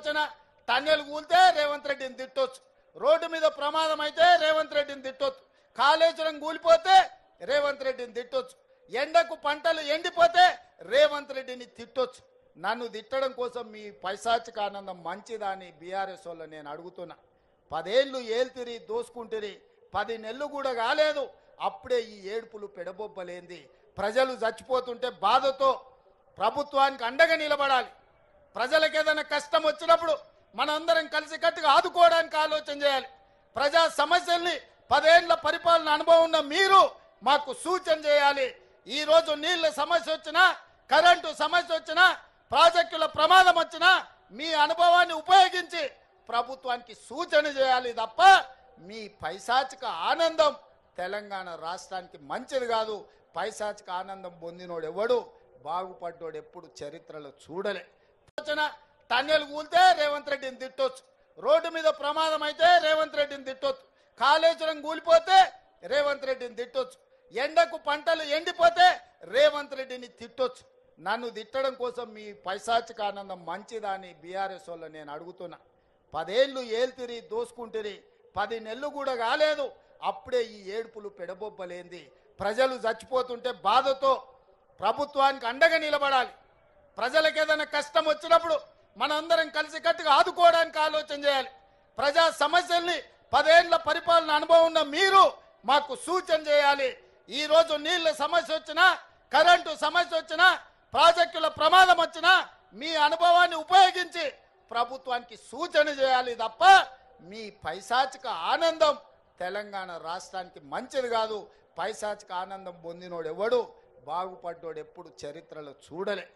వచ్చిన టన్నెలు కూలితే రేవంత్ రెడ్డిని తిట్టొచ్చు, రోడ్డు మీద ప్రమాదం అయితే రేవంత్ రెడ్డిని తిట్టొచ్చు, కాళేశ్వరం కూలిపోతే రేవంత్ రెడ్డిని తిట్టొచ్చు, ఎండకు పంటలు ఎండిపోతే రేవంత్ రెడ్డిని తిట్టొచ్చు. నన్ను తిట్టడం కోసం మీ పైశాచిక ఆనందం మంచిదా అని బీఆర్ఎస్ వాళ్ళు నేను అడుగుతున్నా. 10 ఏళ్ళు ఏల్తిరి దోసుకుంటిరి, 10 నెలలు కూడా కాలేదు, అప్పుడే ఈ ఏడుపులు పెడబొబ్బలేంది. ప్రజలు చచ్చిపోతుంటే బాధతో ప్రభుత్వానికి అండగా నిలబడాలి. ప్రజలకు ఏదైనా కష్టం వచ్చినప్పుడు మనందరం కలిసికట్టుగా ఆదుకోవడానికి ఆలోచన చేయాలి. ప్రజా సమస్యల్ని 10 ఏళ్ల పరిపాలన అనుభవం ఉన్న మీరు మాకు సూచన చేయాలి. ఈరోజు నీళ్ళ సమస్య వచ్చినా, కరెంటు సమస్య వచ్చినా, ప్రాజెక్టుల ప్రమాదం వచ్చినా మీ అనుభవాన్ని ఉపయోగించి ప్రభుత్వానికి సూచన చేయాలి తప్ప మీ పైశాచిక ఆనందం తెలంగాణ రాష్ట్రానికి మంచిది కాదు. పైశాచిక ఆనందం పొందినోడు ఎవడు బాగుపడ్డోడు ఎప్పుడు చరిత్రలో చూడలే. టన్నెలు కూలితే రేవంత్ రెడ్డిని తిట్టొచ్చు, రోడ్డు మీద ప్రమాదం అయితే రేవంత్ రెడ్డిని తిట్టొచ్చు, కాళేశ్వరం కూలిపోతే రేవంత్ రెడ్డిని తిట్టొచ్చు, ఎండకు పంటలు ఎండిపోతే రేవంత్ రెడ్డిని తిట్టొచ్చు. నన్ను తిట్టడం కోసం మీ పైశాచిక ఆనందం మంచిదా అని బీఆర్ఎస్ వాళ్ళు నేను అడుగుతున్నా. 10 ఏళ్ళు ఏల్తిరి దోసుకుంటిరి, 10 నెలలు కూడా కాలేదు, అప్పుడే ఈ ఏడుపులు పెడబొబ్బలేంది. ప్రజలు చచ్చిపోతుంటే బాధతో ప్రభుత్వానికి అండగా నిలబడాలి. ప్రజలకు ఏదైనా కష్టం వచ్చినప్పుడు మనందరం కలిసికట్టుగా ఆదుకోవడానికి ఆలోచన చేయాలి. ప్రజా సమస్యల్ని 10 ఏళ్ల పరిపాలన అనుభవం ఉన్న మీరు మాకు సూచన చేయాలి. ఈరోజు నీళ్ళ సమస్య వచ్చినా, కరెంటు సమస్య వచ్చినా, ప్రాజెక్టుల ప్రమాదం వచ్చినా మీ అనుభవాన్ని ఉపయోగించి ప్రభుత్వానికి సూచన చేయాలి తప్ప మీ పైశాచిక ఆనందం తెలంగాణ రాష్ట్రానికి మంచిది కాదు. పైశాచిక ఆనందం పొందినోడు ఎవడు బాగుపడ్డోడు ఎప్పుడు చరిత్రలో చూడలే.